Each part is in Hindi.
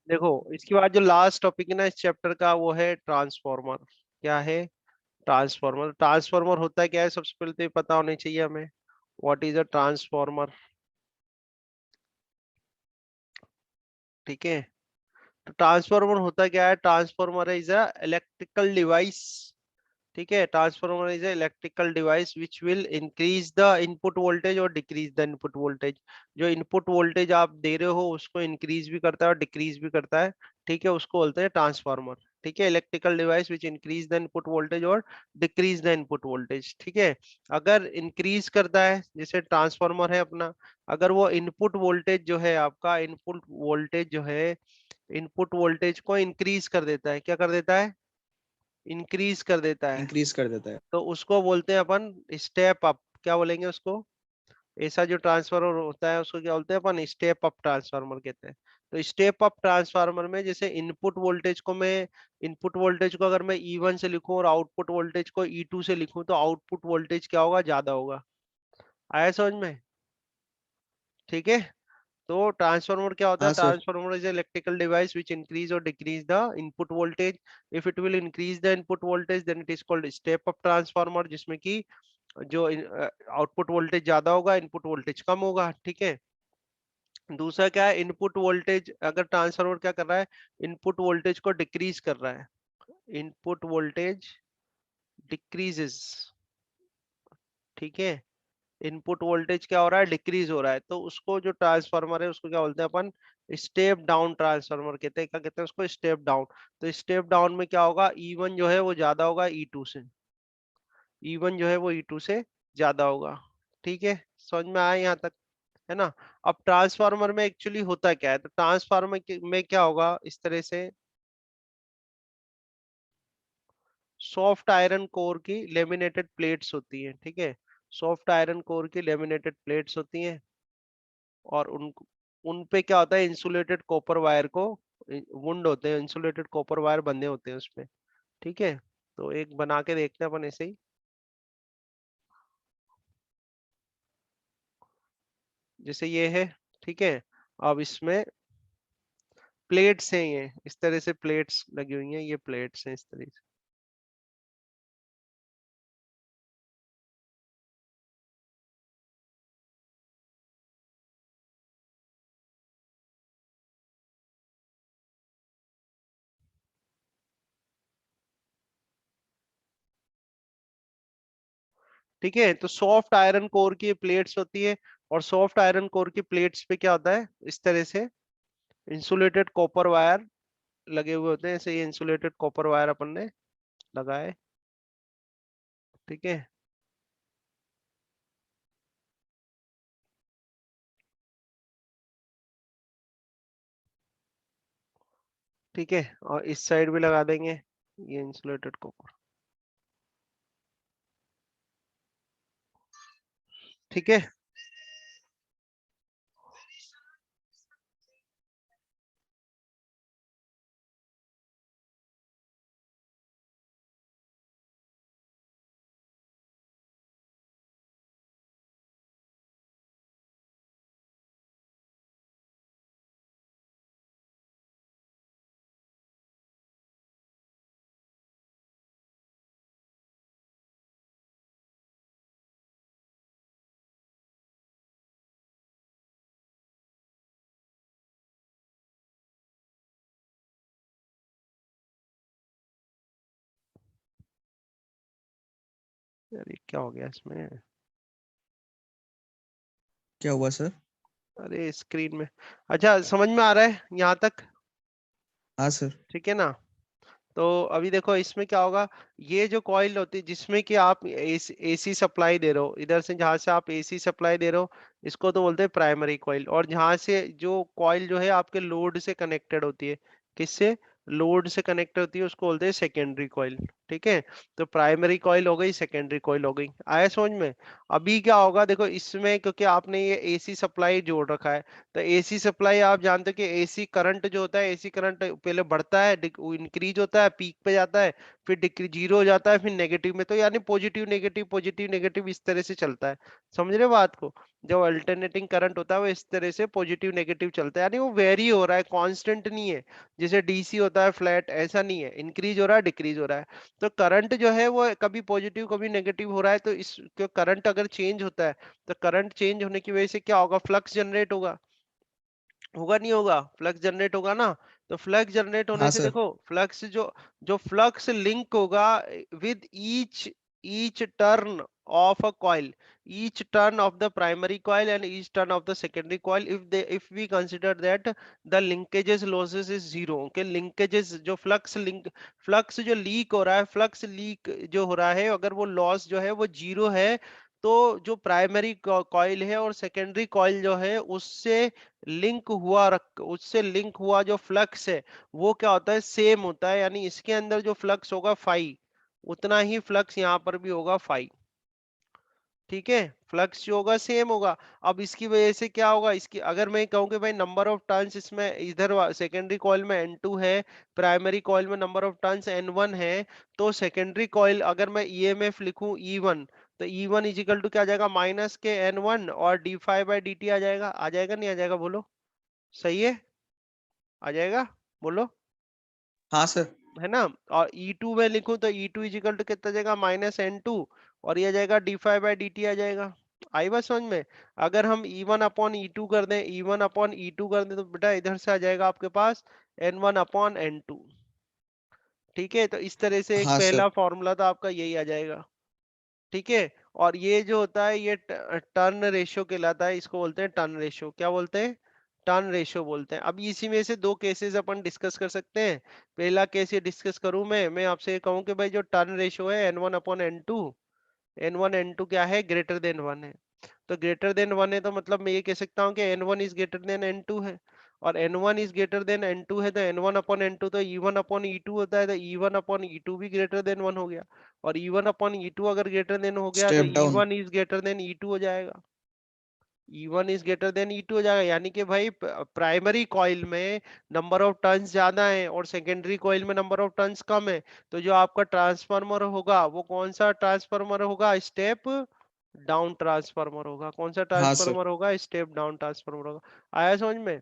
देखो इसके बाद जो लास्ट टॉपिक है ना इस चैप्टर का, वो है ट्रांसफॉर्मर। क्या है? ट्रांसफॉर्मर। ट्रांसफॉर्मर होता है क्या है, सबसे पहले तो ये पता होना चाहिए हमें। What is a transformer? ठीक है। तो ट्रांसफॉर्मर होता क्या है? Transformer is a electrical device. ठीक है। Transformer is electrical device which will increase the input voltage और डिक्रीज द इनपुट वोल्टेज। जो इनपुट वोल्टेज आप दे रहे हो उसको इंक्रीज भी करता है और डिक्रीज भी करता है। ठीक है, उसको बोलते हैं ट्रांसफार्मर। ठीक है, electrical device which increase the input voltage और डिक्रीज द इनपुट वोल्टेज। ठीक है। अगर इंक्रीज करता है, जैसे ट्रांसफार्मर है अपना, अगर वो इनपुट वोल्टेज जो है आपका, इनपुट वोल्टेज जो है, इनपुट वोल्टेज को इंक्रीज कर देता है, क्या कर देता है? इंक्रीज कर देता है, इंक्रीज कर देता है। तो उसको बोलते हैं अपन स्टेप अप। क्या बोलेंगे उसको? ऐसा जो ट्रांसफार्मर होता है उसको क्या बोलते हैं अपन? स्टेप अप ट्रांसफार्मर कहते हैं। तो स्टेप अप ट्रांसफार्मर में जैसे इनपुट वोल्टेज को अगर मैं E1 से लिखूं और आउटपुट वोल्टेज को E2 से लिखूं, तो आउटपुट वोल्टेज क्या होगा? ज्यादा होगा। आया समझ में? ठीक है। तो ट्रांसफार्मर क्या होता है? हाँ sir. Transformer is electrical device which increase और decrease the input voltage. If it will increase the input voltage then it is called step up transformer, जिसमें कि जो आउटपुट वोल्टेज ज्यादा होगा, इनपुट वोल्टेज कम होगा। ठीक है। दूसरा क्या है? इनपुट वोल्टेज, अगर ट्रांसफार्मर क्या कर रहा है? इनपुट वोल्टेज को डिक्रीज कर रहा है। Input voltage decreases. ठीक है। इनपुट वोल्टेज क्या हो रहा है? डिक्रीज हो रहा है। तो उसको, जो ट्रांसफार्मर है उसको क्या बोलते हैं अपन? स्टेप डाउन ट्रांसफार्मर कहते हैं। क्या कहते हैं उसको? Step down. तो स्टेप डाउन में क्या होगा? E1 जो है वो ज्यादा होगा E2 से। E1 जो है वो E2 से ज्यादा होगा। ठीक है, समझ में आया यहाँ तक? है ना? अब ट्रांसफार्मर में एक्चुअली होता क्या है? तो ट्रांसफार्मर में क्या होगा इस तरह से, सॉफ्ट आयरन कोर की लेमिनेटेड प्लेट्स होती हैं। ठीक है, सॉफ्ट आयरन कोर की लेमिनेटेड प्लेट्स होती हैं, और उन पे क्या होता है? इंसुलेटेड कॉपर वायर को, वुंड होते हैं, इंसुलेटेड कॉपर वायर बंधे होते हैं उसमें। ठीक है। तो एक बना के देखते हैं अपन ऐसे ही, जैसे ये है। ठीक है। अब इसमें प्लेट्स हैं, ये इस तरह से प्लेट्स लगी हुई हैं, ये प्लेट्स हैं इस तरह से। ठीक है। तो सॉफ्ट आयरन कोर की प्लेट्स होती है, और सॉफ्ट आयरन कोर की प्लेट्स पे क्या होता है? इस तरह से इंसुलेटेड कॉपर वायर लगे हुए होते हैं। ऐसे ये इंसुलेटेड कॉपर वायर अपन ने लगाए। ठीक है। ठीक है, और इस साइड भी लगा देंगे ये इंसुलेटेड कॉपर। ठीक है। यार ये क्या हो गया इसमें? क्या हुआ सर? अरे स्क्रीन में। अच्छा, समझ में आ रहा है यहाँ तक? हाँ सर। ठीक है ना? तो अभी देखो इसमें क्या होगा। ये जो कॉइल होती है जिसमें कि आप एसी सप्लाई दे रहे हो, इधर से जहां से आप एसी सप्लाई दे रहे हो, इसको तो बोलते हैं प्राइमरी कॉइल। और जहां से जो कॉइल जो है आपके लोड से कनेक्टेड होती है, किससे? लोड से कनेक्ट होती है, उसको बोलते हैं सेकेंडरी कॉइल। ठीक है। तो प्राइमरी कॉइल हो गई, सेकेंडरी कॉइल हो गई। आया समझ में? अभी क्या होगा देखो इसमें, क्योंकि आपने ये एसी सप्लाई जोड़ रखा है, तो एसी सप्लाई आप जानते हो कि एसी करंट जो होता है, एसी करंट पहले बढ़ता है, इंक्रीज होता है, पीक पे जाता है, फिर डिक्रीज, जीरो हो जाता है, फिर नेगेटिव में। तो यानी पॉजिटिव नेगेटिव, पॉजिटिव नेगेटिव, इस तरह से चलता है। समझ रहे हो बात को? जो अल्टरनेटिंग करंट होता है वो इस तरह से पॉजिटिव नेगेटिव चलता है, यानी वो वेरी हो रहा है, कांस्टेंट नहीं है। जैसे डीसी होता है फ्लैट, ऐसा नहीं है, इंक्रीज हो रहा है डिक्रीज हो रहा है। तो करंट जो है वो कभी पॉजिटिव कभी नेगेटिव हो रहा है, तो इस करंट अगर चेंज होता है तो करंट चेंज होने की वजह से क्या होगा, फ्लक्स जनरेट होगा, होगा नहीं होगा, फ्लक्स जनरेट होगा ना। तो फ्लक्स जनरेट होने हाँ से सर। देखो, फ्लक्स जो जो फ्लक्स लिंक होगा with each each turn of a coil, each turn of the primary coil and each turn of the secondary coil, if we consider that the linkages losses is zero, okay, linkages जो फ्लक्स जो लीक हो रहा है, फ्लक्स लीक जो हो रहा है, अगर वो लॉस जो है वो जीरो है, तो जो प्राइमरी कॉइल है और सेकेंडरी कॉइल जो है उससे लिंक हुआ जो फ्लक्स है वो क्या होता है, सेम होता है। यानी इसके अंदर जो फ्लक्स होगा फाई, उतना ही फ्लक्स यहाँ पर भी होगा फाई। ठीक है, फ्लक्स जो होगा सेम होगा। अब इसकी वजह से क्या होगा, इसकी अगर मैं कहूँ कि भाई नंबर ऑफ टर्न्स इसमें इधर सेकेंडरी कॉइल में N2 है, प्राइमरी कॉइल में नंबर ऑफ टर्न्स N1 है, तो सेकेंडरी कॉइल अगर मैं ईएमएफ लिखूं E1, तो E1 इजिकल टू क्या आ जाएगा, माइनस के N1 और d5/dt आ जाएगा नहीं आ जाएगा, बोलो सही है, आ जाएगा, बोलो, हाँ सर। है ना। और E2 में लिखूं तो E2 इजिकल टू कितना आ जाएगा, माइनस N2, और ये आ जाएगा d5/dt आ जाएगा। आई बात समझ में। अगर हम E1/E2 कर दें, E1/E2 कर दें, तो बेटा इधर से आ जाएगा आपके पास N1/N2। ठीक है, तो इस तरह से एक हाँ पहला सर। फॉर्मूला तो आपका यही आ जाएगा। ठीक है, और ये जो होता है ये टर्न रेशियो कहलाता है, इसको बोलते हैं टर्न रेशियो। क्या बोलते हैं, टर्न रेशियो बोलते हैं। अब इसी में से दो केसेस अपन डिस्कस कर सकते हैं। पहला केस ये डिस्कस करूं, मैं आपसे ये कहूं कि भाई जो टर्न रेशियो है N1/N2, N1 N2 क्या है, ग्रेटर देन 1 है। तो ग्रेटर देन 1 है तो मतलब मैं ये कह सकता हूँ कि N1 is greater than N2 है, और N1 is greater than N2 है, तो N1/N2 तो E1/E2 होता है, तो E1/E2 भी ग्रेटर देन 1 हो गया। और E1/E2 अगर ग्रेटर देन हो गया तो step down. E1 is greater than E2 हो जाएगा, E1 is greater than E2 हो जाएगा। यानी कि भाई प्राइमरी कॉइल में नंबर ऑफ टर्न्स ज्यादा है और सेकेंडरी कॉइल में नंबर ऑफ टर्न्स कम है, तो जो आपका ट्रांसफार्मर होगा वो कौन सा ट्रांसफार्मर होगा, स्टेप डाउन ट्रांसफार्मर होगा। कौन सा हाँ सर। ट्रांसफार्मर होगा, स्टेप डाउन ट्रांसफार्मर होगा। आया समझ में।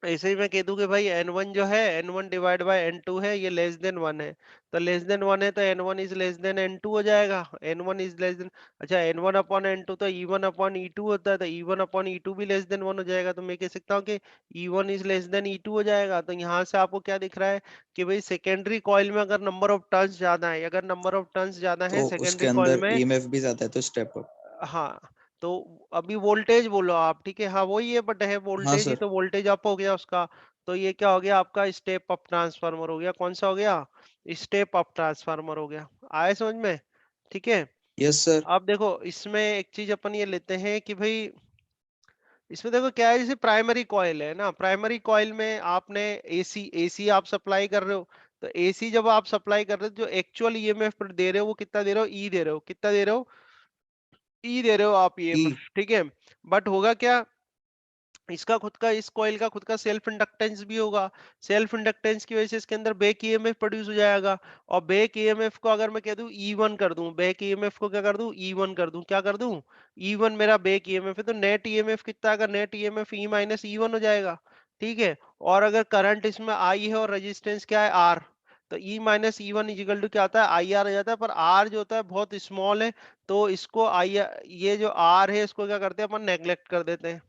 ऐसे ही मैं कह दूं कि भाई N1 जो है, N1 डिवाइड बाय N2 है, ये लेस देन 1 है, तो लेस देन 1 है तो N1 is less than N2 हो जाएगा। N1 इज लेस देन, अच्छा N1/N2 तो E1/E2 होता है, तो E1/E2 भी लेस देन 1 हो जाएगा। तो मैं कह सकता हूँ कि E1 is less than E2 हो जाएगा। तो यहाँ से आपको क्या दिख रहा है कि भाई सेकेंडरी कॉइल में अगर नंबर ऑफ टर्न्स ज्यादा है, अगर नंबर ऑफ टर्न्स ज्यादा है तो उसके सेकेंडरी कॉइल अंदर में, ईएमएफ भी जाता है तो स्टेप अप। हाँ, तो अभी वोल्टेज बोलो आप, ठीक है, हाँ वही है, बट है हाँ वोल्टेज ही, सर। तो वोल्टेज अप हो गया उसका। तो ये क्या हो गया आपका, स्टेप अप ट्रांसफार्मर हो गया। कौन सा हो गया, स्टेप अप ट्रांसफार्मर हो गया। आए समझ में। ठीक है, यस सर। अब देखो इसमें एक चीज अपन ये लेते हैं कि भाई इसमें देखो क्या है, जैसे प्राइमरी कॉइल है ना, प्राइमरी कॉइल में आपने एसी एसी आप सप्लाई कर रहे हो, तो एसी जब आप सप्लाई कर रहे हो, जो एक्चुअल ईएमएफ पर दे रहे हो वो कितना दे रहे हो, ई दे रहे हो, कितना दे रहे हो, ई दे रहे हो आप ई। ईएमएफ, ठीक है। बट होगा क्या, इसका खुद का, इस कॉइल का खुद का सेल्फ इंडक्टेंस भी होगा। सेल्फ इंडक्टेंस की वजह से इसके अंदर बैक ईएमएफ प्रोड्यूस हो जाएगा। और बैक ईएमएफ को अगर मैं कह दूं E1 कर दूं, बैक ईएमएफ को क्या कर दूं, E1 कर दूं, क्या कर दूं, E1 मेरा बैक ईएमएफ है, तो नेट ईएमएफ कितना आएगा, net EMF E minus E1 हो जाएगा। ठीक है, और अगर करंट इसमें I है और रेजिस्टेंस क्या है, R, तो E minus E1 is equal to क्या आता है, आई आर आ जाता है। पर R जो होता है बहुत स्मॉल है, तो इसको आई, ये जो R है इसको क्या करते हैं अपन, नेग्लेक्ट कर देते हैं।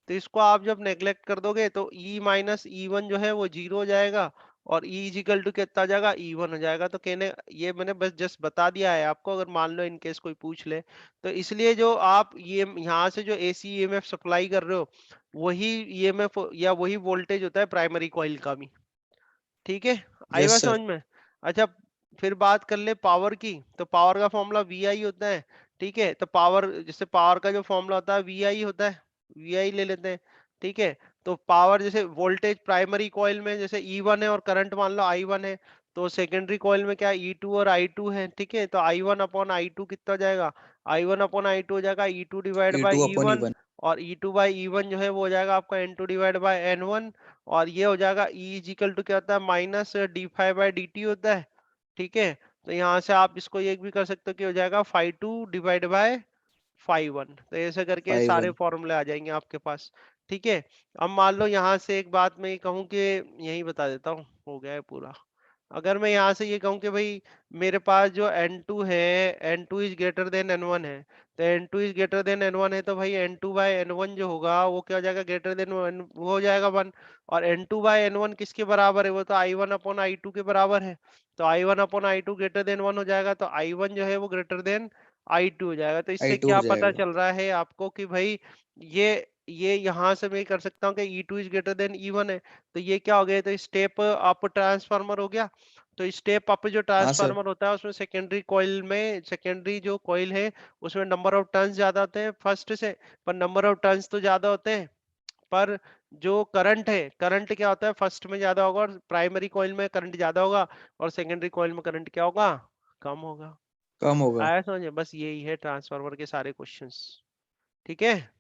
तो इसको आप जब नेग्लेक्ट कर दोगे तो E माइनस E1 जो है वो जीरो हो जाएगा, और E इजिकल टू कितना आ जाएगा, E1 हो जाएगा। तो कहने ये मैंने बस जस्ट बता दिया है आपको, अगर मान लो इन केस कोई पूछ ले। तो इसलिए जो आप ये यहाँ से जो AC EMF सप्लाई कर रहे हो, वही EMF या वही वोल्टेज होता है प्राइमरी कॉइल का भी। ठीक है, आई यस बात समझ सर। में। अच्छा, फिर बात कर ले पावर की, तो पावर का फॉर्मूला VI होता है। ठीक है, तो पावर, जैसे पावर का जो फॉर्मूला होता है VI होता है, VI ले लेते हैं। ठीक है, तो पावर जैसे वोल्टेज प्राइमरी कॉइल में जैसे E1 है और करंट मान लो I1 है, तो सेकेंडरी कॉइल में क्या E2 और I2 है। ठीक है, तो I1/I2 कितना हो जाएगा, I1/I2 हो जाएगा E2 divide E by two upon E E1, one. और E2/E1 जो है वो हो जाएगा आपका N2 डिवाइड बाई N1, और ये हो जाएगा E इजिकल टू क्या होता है, माइनस d5/dt होता है। ठीक है, तो यहाँ से आप इसको ये भी कर सकते हो कि हो जाएगा 5 2 डिवाइड बाय phi 1। तो ऐसे करके फाइव सारे वन फॉर्मूले आ जाएंगे आपके पास। ठीक है, अब मान लो यहाँ से एक बात मैं ये कहूँ कि यही बता देता हूँ, हो गया है पूरा। अगर मैं यहाँ से ये कहूँ कि भाई मेरे पास जो N2 है, N2 is greater than N1 है, तो N2 is greater than N1 है, तो भाई N2 बाय N1 जो होगा वो क्या हो जाएगा, ग्रेटर देन वो हो जाएगा 1। और N2 बाय N1 किसके बराबर है, वो तो I1 अपॉन I2 के बराबर है। तो I1 upon I2 greater than 1 हो जाएगा, तो I1 जो है वो ग्रेटर देन I2 हो जाएगा। तो इससे आई टू हो क्या पता जाएगा। चल रहा है आपको कि भाई ये ये यहाँ से मैं कर सकता हूँ कि E2 is greater than E1 है। तो ये क्या हो गया, तो स्टेप अप ट्रांसफार्मर हो गया। तो स्टेप अप जो हाँ सर। ट्रांसफार्मर होता है उसमें सेकेंडरी कॉइल में, सेकेंडरी जो कॉइल है उसमें नंबर ऑफ टर्न्स ज्यादा होते हैं फर्स्ट से, पर नंबर ऑफ टर्न्स तो ज्यादा होते हैं, पर जो करंट है, करंट क्या होता है, फर्स्ट में ज्यादा होगा और प्राइमरी कॉइल में करंट ज्यादा होगा, और सेकेंडरी कॉइल में करंट क्या होगा, कम होगा। कम होगा। आया समझे, बस यही है ट्रांसफार्मर के सारे क्वेश्चंस। ठीक है।